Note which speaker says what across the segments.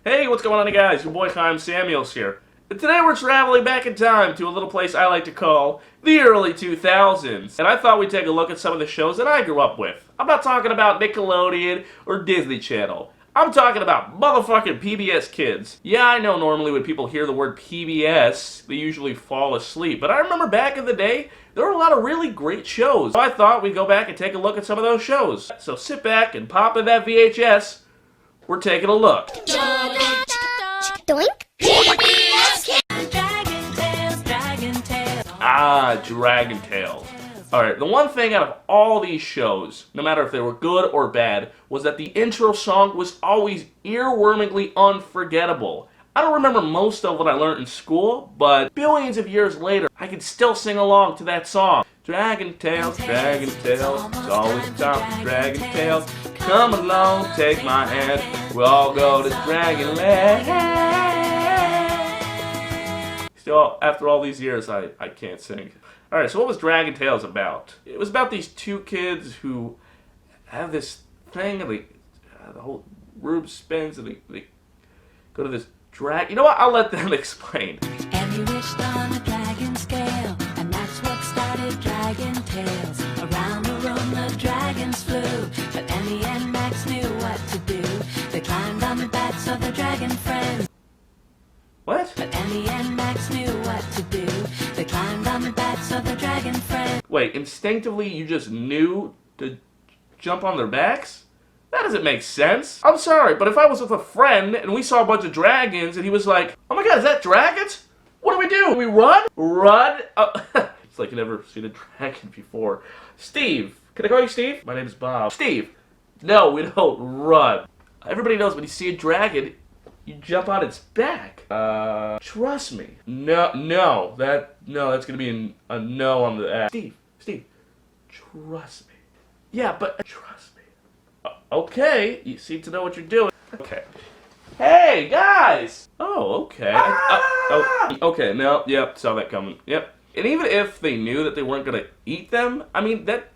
Speaker 1: Hey, what's going on, guys? Your boy Chaim Samuels here. And today we're traveling back in time to a little place I like to call the early 2000s. And I thought we'd take a look at some of the shows that I grew up with. I'm not talking about Nickelodeon or Disney Channel. I'm talking about motherfucking PBS Kids. Yeah, I know normally when people hear the word PBS, they usually fall asleep. But I remember back in the day, there were a lot of really great shows. So I thought we'd go back and take a look at some of those shows. So sit back and pop in that VHS. We're taking a look.
Speaker 2: Doink.
Speaker 1: Dragon Tales. Alright, the one thing out of all these shows, no matter if they were good or bad, was that the intro song was always earwormingly unforgettable. I don't remember most of what I learned in school, but billions of years later, I can still sing along to that song. Dragon Tales, it's always time for Dragon Tales. Come along, take my hand, we'll all go to Dragonland. Still, after all these years, I can't sing. Alright, so what was Dragon Tales about? It was about these two kids who have this thing, and the whole room spins, and they go to this drag. You know what? I'll let them explain.
Speaker 3: And he wished on a dragon scale, and that's what started Dragon Tales. Around the room the dragons flew, but Emmy and Max knew what to do. They climbed on the backs of the dragon friends.
Speaker 1: What?
Speaker 3: But Emmy and Max knew what to do. They climbed on the backs of the dragon friends.
Speaker 1: Wait, instinctively you just knew to jump on their backs? That doesn't make sense. I'm sorry, but if I was with a friend and we saw a bunch of dragons and he was like, oh my god, is that dragons? What do we do? We run? Run? It's like you've never seen a dragon before. Steve. Can I call you Steve? My name is Bob. Steve. No, we don't run. Everybody knows when you see a dragon, you jump on its back. Trust me. No, that's gonna be a no on the ass. Steve, trust me. Yeah, but trust me. Okay, you seem to know what you're doing. Okay. Hey, guys! Oh, okay. Okay, no, yep, saw that coming. Yep. And even if they knew that they weren't gonna eat them, I mean, that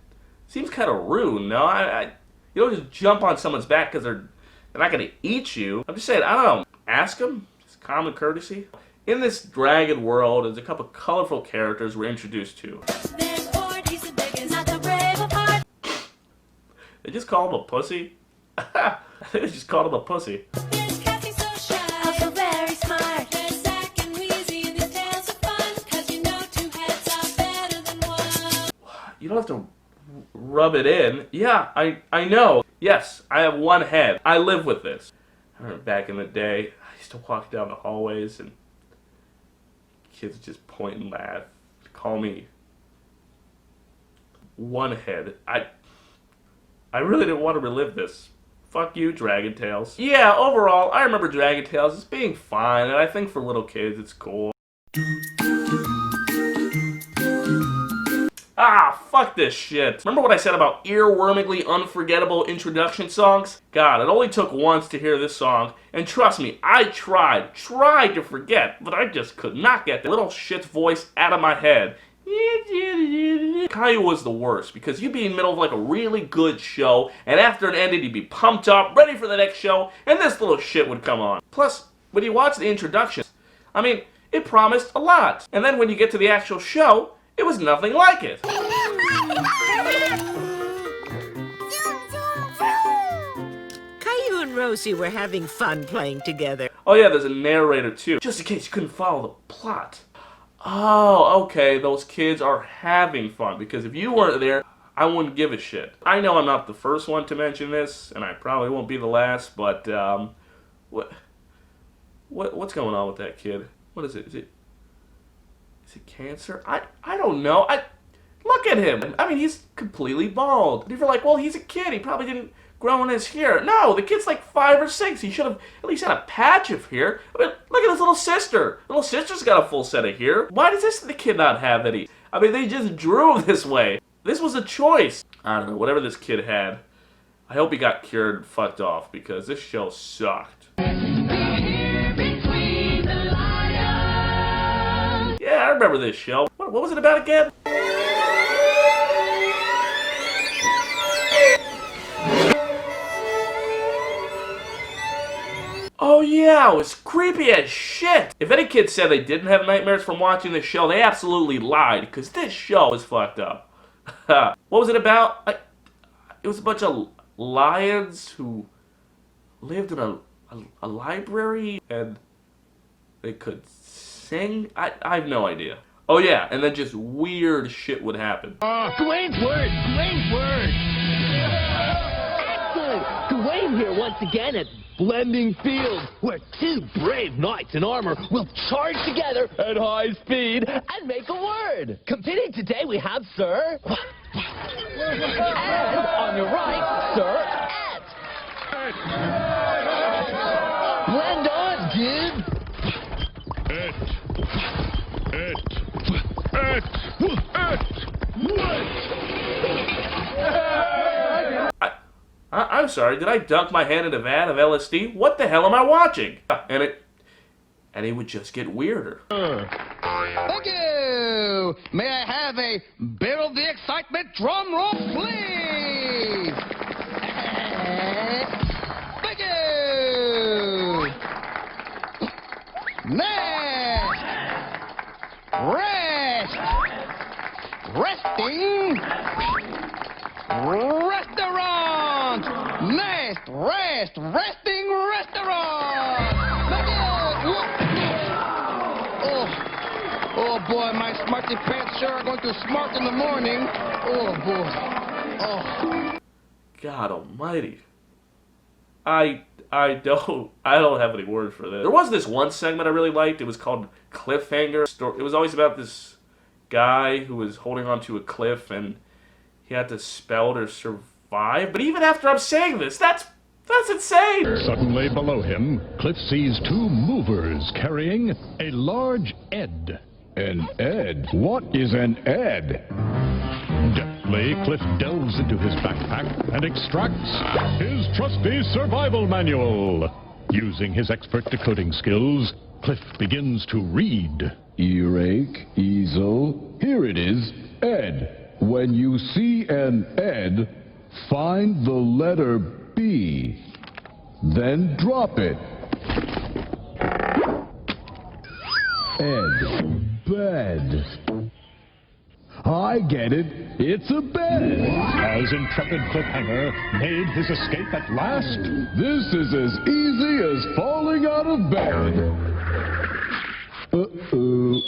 Speaker 1: seems kind of rude, no? You don't just jump on someone's back because they're not gonna eat you. I'm just saying, I don't know. Ask them. It's common courtesy. In this dragon world, there's a couple colorful characters we're introduced to. They just called him a pussy? They just called him a pussy. You don't have to rub it in. Yeah, I know. Yes, I have one head. I live with this. I remember back in the day, I used to walk down the hallways and kids just point and laugh. Call me one head. I really didn't want to relive this. Fuck you, Dragon Tales. Yeah, overall, I remember Dragon Tales as being fine, and I think for little kids it's cool. Fuck this shit. Remember what I said about earwormingly unforgettable introduction songs? God, it only took once to hear this song, and trust me, I tried to forget, but I just could not get that little shit's voice out of my head. Caillou was the worst, because you'd be in the middle of like a really good show, and after it ended, you'd be pumped up, ready for the next show, and this little shit would come on. Plus, when you watch the introductions, I mean, it promised a lot. And then when you get to the actual show, it was nothing like it.
Speaker 4: Caillou and Rosie were having fun playing together.
Speaker 1: Oh yeah, there's a narrator too, just in case you couldn't follow the plot. Oh, okay, those kids are having fun, because if you weren't there, I wouldn't give a shit. I know I'm not the first one to mention this, and I probably won't be the last, but, what's going on with that kid? What is it? Is it cancer? I don't know. Look at him. I mean, he's completely bald. And if you're like, well, he's a kid. He probably didn't grow in his hair. No, the kid's like 5 or 6. He should have at least had a patch of hair. I mean, look at his little sister. Little sister's got a full set of hair. Why does the kid not have any? I mean, they just drew him this way. This was a choice. I don't know, whatever this kid had. I hope he got cured and fucked off, because this show sucked. Yeah, I remember this show. What was it about again? Oh yeah, it was creepy as shit. If any kid said they didn't have nightmares from watching this show, they absolutely lied, because this show is fucked up. What was it about? It was a bunch of lions who lived in a library, and they could sing? I have no idea. Oh yeah, and then just weird shit would happen.
Speaker 5: Gawain's word! Gawain's word! Excellent! Gawain here once again at Blending Field, where two brave knights in armor will charge together at high speed and make a word. Competing today we have Sir... and on your right, Sir Et. Blend on, dude!
Speaker 1: I'm sorry, did I dunk my head in a vat of LSD? What the hell am I watching? And it would just get weirder.
Speaker 6: Thank you! May I have a bit of the excitement drum roll, please? Thank you! Next! Rest! Resting! Restaurant! Next! Rest! Resting restaurant! Thank you! Oh boy, my smarty pants sure are going to smart in the morning. Oh boy. Oh.
Speaker 1: God almighty. I don't have any words for this. There was this one segment I really liked. It was called Cliffhangers. It was always about this guy who was holding onto a cliff and he had to spell to survive. But even after I'm saying this, that's insane.
Speaker 7: Suddenly below him, Cliff sees two movers carrying a large Ed. An Ed? What is an Ed? Deftly, Cliff delves into his backpack and extracts his trusty survival manual. Using his expert decoding skills, Cliff begins to read. Earache, easel, here it is, Ed. When you see an Ed, find the letter B, then drop it. Ed, bed. I get it. It's a bed. As intrepid Cliffhanger made his escape at last, this is as easy as falling out of bed. Uh-oh.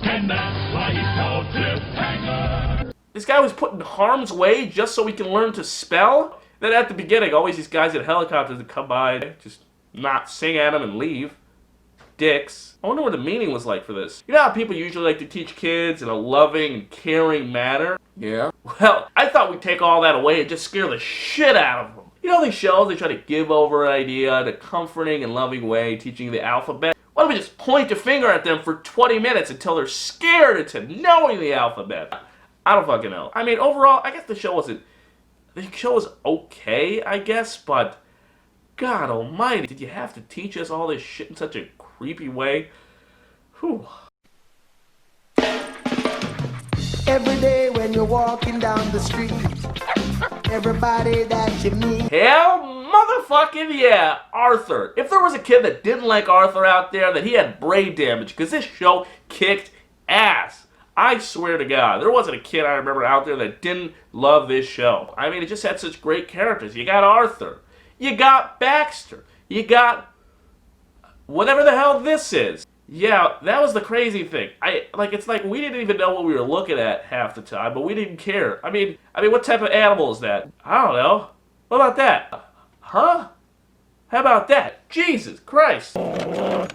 Speaker 8: And that's why he's called Cliffhanger.
Speaker 1: This guy was put in harm's way just so he can learn to spell? Then at the beginning, always these guys in helicopters that come by, just not sing at him and leave. Dicks. I wonder what the meaning was like for this. You know how people usually like to teach kids in a loving and caring manner? Yeah. Well, I thought we'd take all that away and just scare the shit out of them. You know these shows, they try to give over an idea in a comforting and loving way, teaching the alphabet. Why don't we just point a finger at them for 20 minutes until they're scared into knowing the alphabet? I don't fucking know. I mean, overall, I guess the show was okay, I guess, but God almighty, did you have to teach us all this shit in such a creepy way? Whew.
Speaker 9: Every day when you're walking down the street, everybody that you meet.
Speaker 1: Hell motherfucking yeah, Arthur. If there was a kid that didn't like Arthur out there, that he had brain damage, because this show kicked ass. I swear to God, there wasn't a kid I remember out there that didn't love this show. I mean, it just had such great characters. You got Arthur. You got Baxter. You got whatever the hell this is. Yeah, that was the crazy thing. It's like we didn't even know what we were looking at half the time, but we didn't care. I mean, what type of animal is that? I don't know. What about that? Huh? How about that? Jesus Christ. What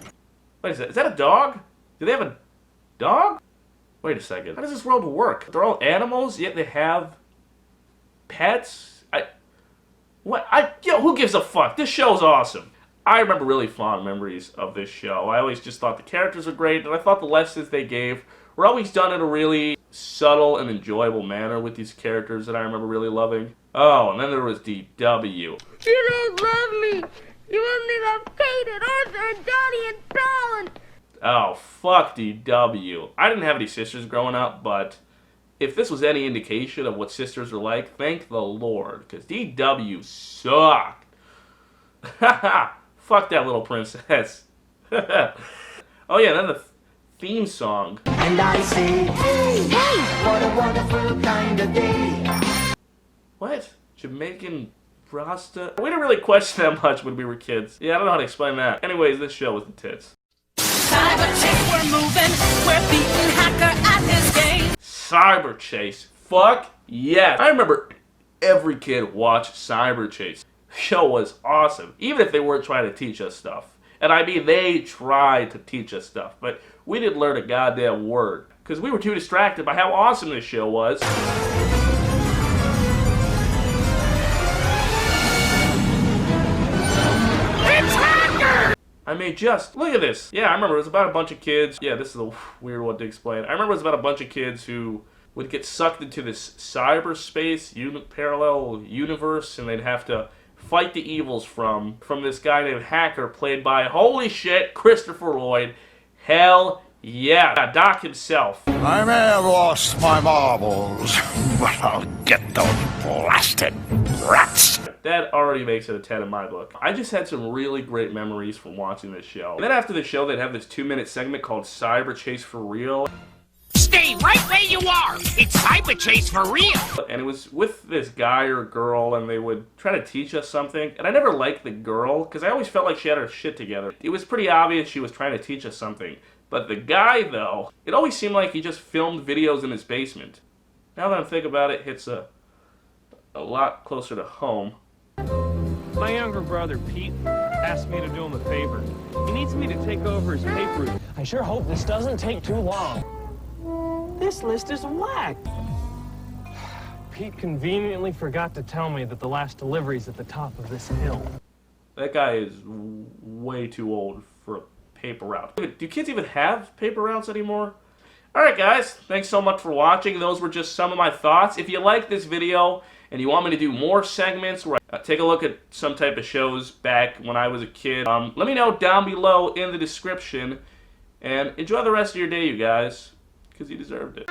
Speaker 1: is that? Is that a dog? Do they have a dog? Wait a second. How does this world work? They're all animals, yet they have pets? Who gives a fuck? This show's awesome. I remember really fond memories of this show. I always just thought the characters were great, and I thought the lessons they gave were always done in a really subtle and enjoyable manner with these characters that I remember really loving. Oh, and then there was DW.
Speaker 2: You don't love me. You want me to Kate and Arthur and Donnie and Colin.
Speaker 1: Oh, fuck DW. I didn't have any sisters growing up, but if this was any indication of what sisters are like, thank the Lord, because DW sucked. Haha! Fuck that little princess. Oh yeah, then the theme song.
Speaker 9: And I say, hey, hey, what a wonderful kind of day.
Speaker 1: What? Jamaican Rasta? We didn't really question that much when we were kids. Yeah, I don't know how to explain that. Anyways, this show was the tits.
Speaker 3: Cyberchase, we're moving. We're beating Hacker at his game.
Speaker 1: Cyberchase. Fuck yes. I remember every kid watched Cyberchase. The show was awesome. Even if they weren't trying to teach us stuff. And I mean, they tried to teach us stuff. But we didn't learn a goddamn word. Because we were too distracted by how awesome this show was. I mean, just look at this. Yeah, I remember it was about a bunch of kids. Yeah, this is a weird one to explain. I remember it was about a bunch of kids who would get sucked into this cyberspace parallel universe, and they'd have to fight the evils from this guy named Hacker, played by, holy shit, Christopher Lloyd. Hell yeah, Doc himself.
Speaker 10: I may have lost my marbles, but I'll get those blasted rats.
Speaker 1: That already makes it a 10 in my book. I just had some really great memories from watching this show. And then after the show, they'd have this 2-minute segment called Cyberchase for Real.
Speaker 11: Stay right where you are. It's Cyberchase for real.
Speaker 1: And it was with this guy or girl, and they would try to teach us something. And I never liked the girl, because I always felt like she had her shit together. It was pretty obvious she was trying to teach us something. But the guy, though, it always seemed like he just filmed videos in his basement. Now that I'm thinking about it, it hits a lot closer to home.
Speaker 12: My younger brother, Pete, asked me to do him a favor. He needs me to take over his paper route. I sure hope this doesn't take too long. This list is whack. Pete conveniently forgot to tell me that the last delivery's at the top of this hill.
Speaker 1: That guy is way too old for a paper route. Do kids even have paper routes anymore? Alright guys, thanks so much for watching. Those were just some of my thoughts. If you like this video and you want me to do more segments where I take a look at some type of shows back when I was a kid, let me know down below in the description. And enjoy the rest of your day, you guys, because you deserved it.